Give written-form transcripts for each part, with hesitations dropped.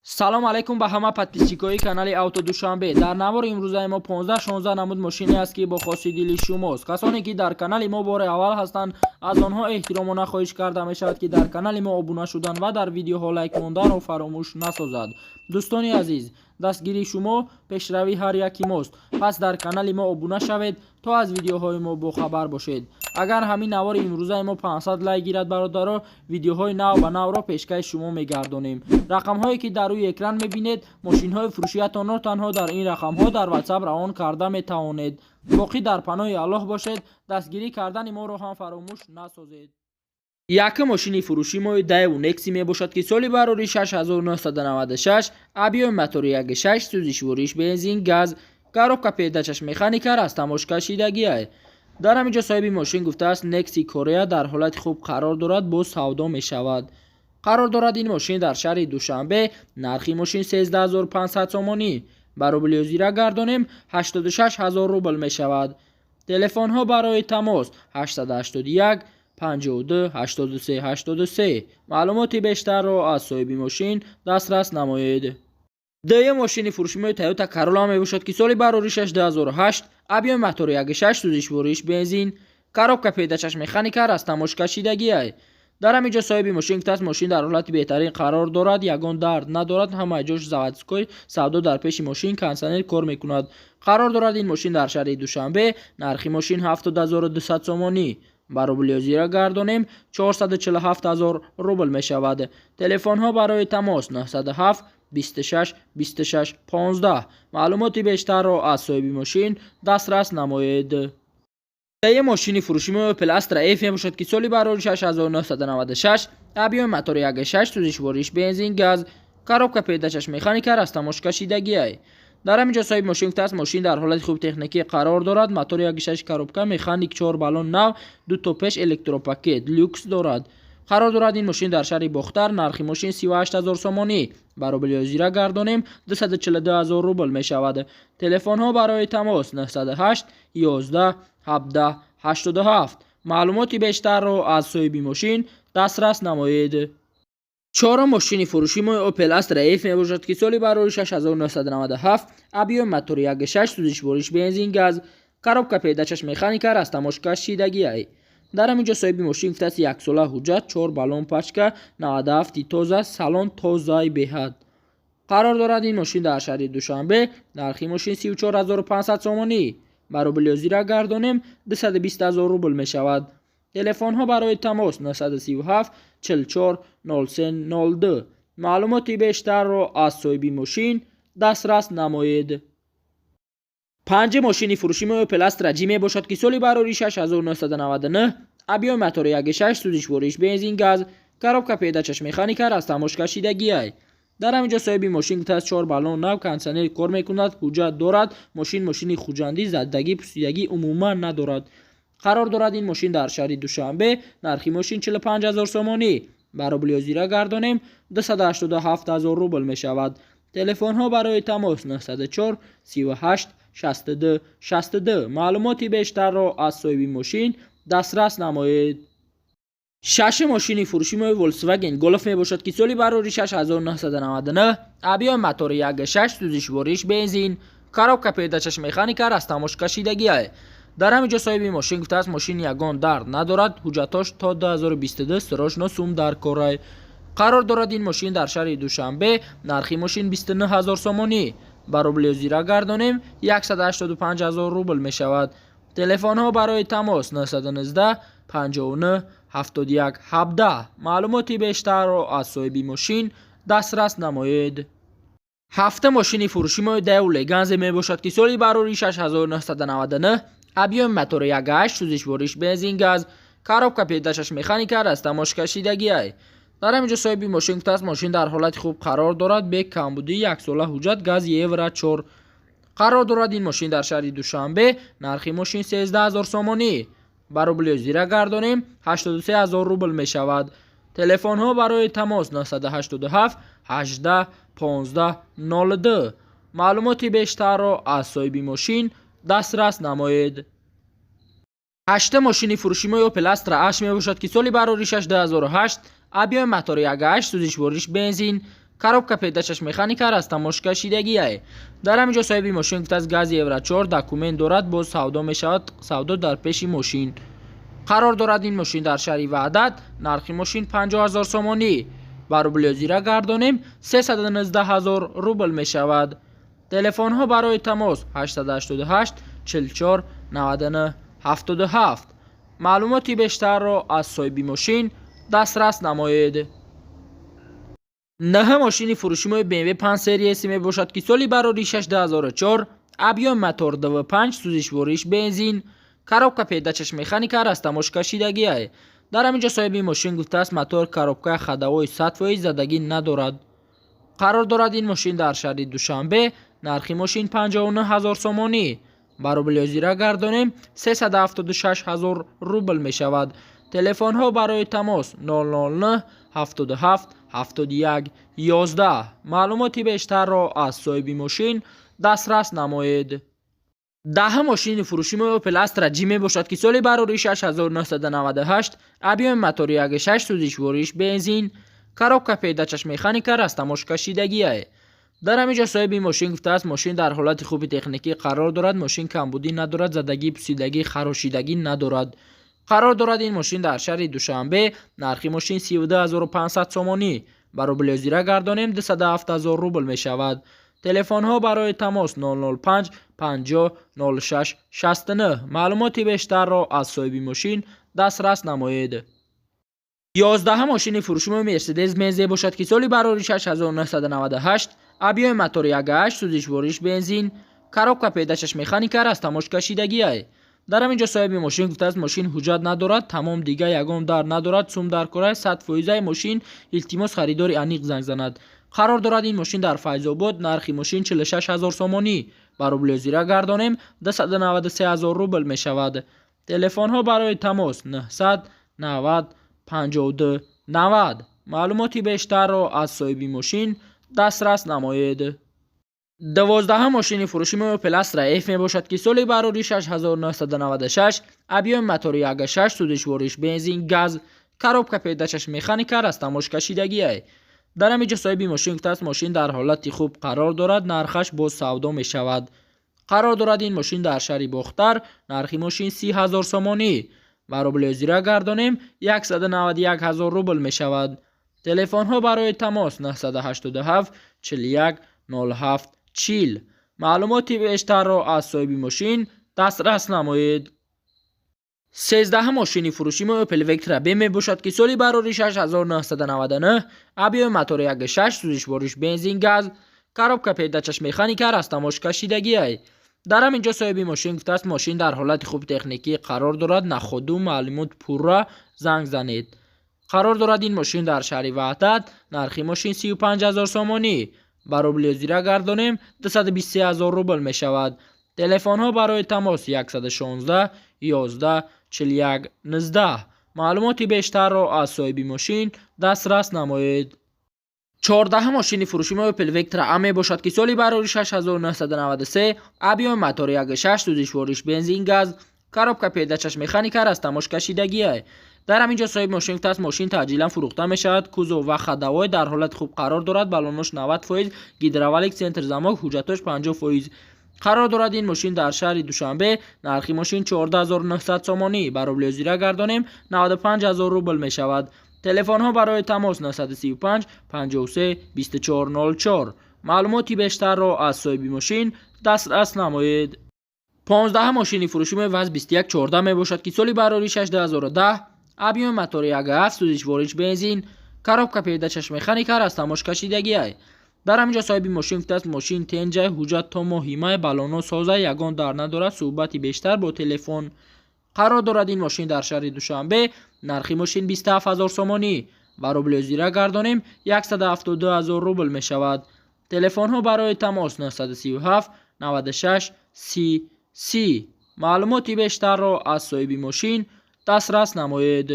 салом алайкум ба ҳама подписчикои канали авто душанбе. дар навори имрӯзаи мо 15-16 намуд мошине аст ки бо хоси дили шумост. касоне ки дар канали мо бори аввал ҳастанд, аз онҳо эҳтиромона хоҳиш карда мешавад ки дар канали мо обуна шудан ва дар видеоҳо лайк монданро фаромӯш насозад. дӯстони азиз, дастгири шумо пешравии ҳар яки мост. пас дар канали мо обуна шавед то аз видеоҳои мо бохабар бошед. агар ҳамин навори имрӯзаи мо 500 лайк гирад бародаро, видеоҳои нав ба навро пешкаши шумо мегардонем. рақамҳое ки дар рӯи экран мебинед, мошинҳои фурӯшиятонро танҳо дар ин рақамҳо дар WhatsApp равон карда метавонед. боқӣ дар паноҳи Аллоҳ бошед. дастгирӣ кардани моро ҳам фаромӯш насозед. якум мошини фурӯши мо Daewoo Nexi мебошад ки соли барори 6996, абиёи мотори 1.6, сӯзишвориш бензин, газ, коробка передачаш механика, растамошкашидагия. дар ҳамин ҷо соҳиби мошин гуфтааст Nexi Korea дар ҳолати хуб қарор дорад, боз савдо мешавад. қарор дорад ин мошин дар шаҳри Душанбе. нархи мошин 13500 сомонӣ. ба рубли озира гардонем 86000 рубл мешавад. телефонҳо барои тамос 881 52 83 83. маълумоти бештарро аз соҳиби мошин дастрас намоед. дуюм мошини фурӯшимои Toyota Corolla мебошад ки соли бароришаш 2008, абиёи мотори 1.6, сӯзишвориш бензин, коробка передачаш механика, растамошкашидагия. дар ҳамин ҷо соҳиби мошин гуфтааст мошин дар ҳолати беҳтарин қарор дорад, ягон дард надорад, ҳамаи ҷош заводскои савдо дар пеши мошин кондитсионер кор мекунад. қарор дорад ин мошин дар шаҳри Душанбе. нархи мошин 70200 сомонӣ. ба рубли озира гардонем 447000 рубл мешавад. телефонҳо барои тамос 907 26 26 15. маълумоти бештарро аз соҳиби мошин дастрас намоед. یه ماشینی فروشی ما پلاستر اف مباشد که سالی برارش 1996، абиёи мотори 1.6، сӯзишвориш бензин, газ, коробка передачаш механика, растамошкашидагия. дар ҳамин ҷо соҳиби мошин гуфтааст мошин дар ҳолати хуби техникӣ қарор дорад. мотори 1.6 коробка механик 4 баллон нав, 2 то пеш электропакет люкс дорад. қарор дорад ин мошин дар шаҳри Бохтар. нархи мошин 38000 сомонӣ. ба рубли озира гардонем 242000 рубл мешавад. телефонҳо барои тамос 908 11 17 87. маълумоти бештарро аз соҳиби мошин дастрас намоед. чорум мошини фурӯши мо Opel Astra F мебошад ки соли барориш 1997, абиёи мотори 1.6, сӯзишвориш бензин, газ, коробка передачаш механика, растамошкашидагия. дар ҳамин ҷо соҳиби мошин гуфтааст яксола ҳуҷҷат, 4 баллон пачка, 97 тоза, салон тозаи беҳад. қарор дорад ин мошин дар шаҳри Душанбе. нархи мошин 34500 сомонӣ. ба рубли озира гардонем 220000 рубл мешавад. телефонҳо барои тамос 937 44 03 02. маълумоти бештарро аз соҳиби мошин дастрас намоед. панҷум мошини фурӯши мо Opel Astra G мебошад ки соли барориш 1999, абиёи мотори 1.6, сӯзишвориш бензин, газ, коробка передачаш механика, растамошкашидагия. дар ҳамин ҷо соҳиби мошин гуфтааст 4 баллон нав, кондитсионер кор мекунад, ҳуҷҷат дорад. мошини хуҷандӣ, заддагӣ, пусидагӣ умуман надорад. қарор дорад ин мошин дар шаҳри Душанбе. нархи мошин 45000 сомонӣ. ба рубли озира гардонем 287000 рубл мешавад. телефонҳо барои тамос 904 38 62 62. маълумоти бештарро аз соҳиби мошин дастрас намоед. шашум мошини фурӯши мо Volkswagen Golf мебошад ки соли барориш 1999, абиёи мотори 1.6, сӯзишвориш бензин, коробка передачаш механика, растамошкашидагия. дар ҳамин ҷо соҳиби мошин гуфтааст мошин ягон дард надорад, ҳуҷҷатош то 2022 срочно сум дар корай. қарор дорад ин мошин дар шаҳри Душанбе. нархи мошин 29000 сомонӣ. ба рубли озира гардонем 185000 рубл мешавад. телефонҳо барои тамос 919 59 71 17. маълумоти бештарро аз соҳиби мошин дастрас намоед. ҳафтум мошини фурӯши мо Daewoo Leganze мебошад ки соли барориш 1999, абиёи мотори 1.8, сӯзишвориш бензин, газ, коробка передачаш механика, растамошкашидагия. дар ҳамин ҷо соҳиби мошин гуфтааст мошин дар ҳолати хуб қарор дорад, бе камбудӣ, яксола ҳуҷҷат, газ евро 4. қарор дорад ин мошин дар шаҳри Душанбе. нархи мошин 13000 сомонӣ. ба рубли озира гардонем 83000 рубл мешавад. телефонҳо барои тамос 987 18 15 02. маълумоти бештарро аз соҳиби мошин дастрас намоед. ҳаштум мошини фурӯши мо Opel Astra H мебошад ки соли бароришаш 2008, абиёи мотори 1.8, сӯзишвориш бензин, коробка педачаш механика растамош кашидагие. дар ҳамин ҷо соҳиби мошин гуфтааст гази евро 4 документ дорад, боз савдо мешавад, савдо дар пеши мошин. қарор дорад ин мошин дар шаҳри ваҳдат, нархи мошин 50 000 сомонӣ, ба рубли зира гардонем 319 000 рубл мешавад. телефонҳо барои тамос 888 44 99 77. маълумоти бештарро аз соҳиби мошин дастрас намоед. наҳа мошини фурӯшимои BMW 5 серияси мебошад ки соли барори 6 2004, объем мотор DV5, сӯзишвориш бензин, коробка педачаш механика растамош кашидагие. дар ҳамин ҷо соҳиби мошин гуфтааст мотор коробкаи хадавои 100% задагӣ надорад. қарор дорад ин мошин дар шаҳри душанбе, нархи мошин 59 000 сомонӣ, ба рубли зира гардонем 376 000 рубл мешавад. телефонҳо барои тамос 009 77 71 11. маълумоти бештарро аз соҳиби мошин дастрас намоед. даҳа мошини фурӯшимои Opel Astra G мебошад ки соли барори 6998, объеми мотори 1.6 сӯзишвориш бензин, коробка педачаш механика растамош кашидагие. дар ҳамин ҷо соҳиби мошин гуфтааст мошин дар ҳолати хуби техникӣ қарор дорад, мошин камбудӣ надорад, задагӣ, пусидагӣ, харошидагӣ надорад. қарор дорад ин мошин дар шаҳри душанбе, нархи мошин 32 500 сомонӣ, ба рубли зира гардонем 207 000 рубл мешавад. телефонҳо барои тамос 005 50 06 69. маълумоти бештарро аз соҳиби мошин дастрас намоед. 11 мошини фурӯшимои Mercedes Benz мебошад ки соли барори 6998, объеми мотори 1.8 сӯзишвориш бензин, коробка педачаш механика растамош кашидагие. дар ҳамин ҷо соҳиби мошин гуфтааст мошин ҳуҷҷат надорад, тамом дига ягон дар надорад, сум дар кораи 100%-аи мошин, илтимос харидори аниқ занг занад. қарор дорад ин мошин дар Файзобод, нархи мошин 46 000 сомонӣ, ба рубли зира гардонем 293 000 рубл мешавад. телефонҳо барои тамос 900 90 52 90. маълумоти бештарро аз соҳиби мошин дастрас намоед. 12 мошини фурӯшимои Opel Astra F мебошад ки соли барори 6996, объеми мотори 1.6 сӯзишвориш бензин, газ, коробка педачаш механика растамош кашидагие. дар ҳамин ҷо соҳиби мошин гуфтааст мошин дар ҳолати хуб қарор дорад, нархаш боз савдо мешавад. қарор дорад ин мошин дар шаҳри Бохтар, нархи мошин 30 000 сомонӣ, ба рубли зира гардонем 191 000 рубл мешавад. телефонҳо барои тамос 987 41 07 40. маълумоти бештарро аз соҳиби мошин дастрас намоед. 13 мошини фурӯшимои Opel Vectra B мебошад ки соли барори 6999, объеми мотори 1.6 сӯзишвориш бензин, газ, коробка педачаш механика растамош кашидагие. дар ҳамин ҷо соҳиби мошин гуфтааст мошин дар ҳолати хуби техникӣ қарор дорад, находу маълумот пурра занг занед. қарор дорад ин мошин дар шаҳри ваҳдат, нархи мошин 35 000 сомонӣ, ба рубли зира гардонем 223 000 рубл мешавад. телефонҳо барои тамос 116 11 41 19. маълумоти бештарро аз соҳиби мошин дастрас намоед. 14 мошини фурӯшимои Opel Vectra A мебошад ки соли барори 6993, объеми мотори 1.6 сӯзишвориш бензин, газ, коробка педачаш механика растамош кашидагие. дар ҳамин ҷо соҳиби мошин гуфтааст мошин таъҷилан фурӯхта мешавад, кузов ва хадавой дар ҳолати хуб қарор дорад, балонош 90%, гидравлик, центр замок, ҳуҷҷатош 50%. қарор дорад ин мошин дар шаҳри Душанбе, нархи мошин 14900 сомонӣ, ба рубли зира гардонем 95 000 рубл мешавад. телефонҳо барои тамос 935 53 2404. маълумоти бештарро аз соҳиби мошин дастрас намоед. 15 мошини фурӯшимои ВАЗ 2114 мебошад ки соли барори 6 2010, объеми мотори 1.7 сӯзишвориш бензин, коробка педачаш механика растамош кашидагие. дар ҳамин ҷо соҳиби мошин гуфтааст мошин тенҷаи ҳуҷҷат то моҳи май, балоно соза, ягон дар надорад, суҳбати бештар бо телефон. қарор дорад ин мошин дар шаҳри Душанбе, нархи мошин 27 000 сомонӣ, ба рубли зира гардонем 172 000 рубл мешавад. телефонҳо барои тамос 937 96 30 30. маълумоти бештарро аз соҳиби мошин дастрас намоед.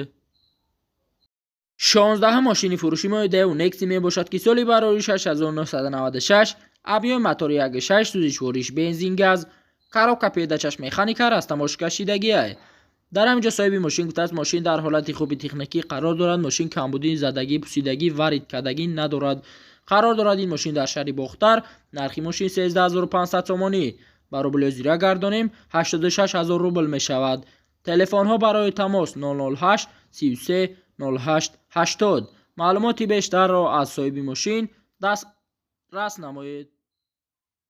16 мошини фурӯшимои Daewoo Nexi мебошад ки соли барори 6996, объеми мотори 1.6 сӯзишвориш бензин, газ, коробка педачаш механика растамош кашидагие. дар ҳамин ҷо соҳиби мошин гуфтааст мошин дар ҳолати хуби техникӣ қарор дорад, мошин камбудии задагӣ, пусидагӣ ва ридкадагӣ надорад. қарор дорад ин мошин дар шаҳри бохтар. нархи мошин 13500 сомонӣ. ба рублё зира гардонем 86000 рубл мешавад. телефонҳо барои тамос 008 33 08 80. маълумоти бештарро аз соҳиби мошин дастрас намоед.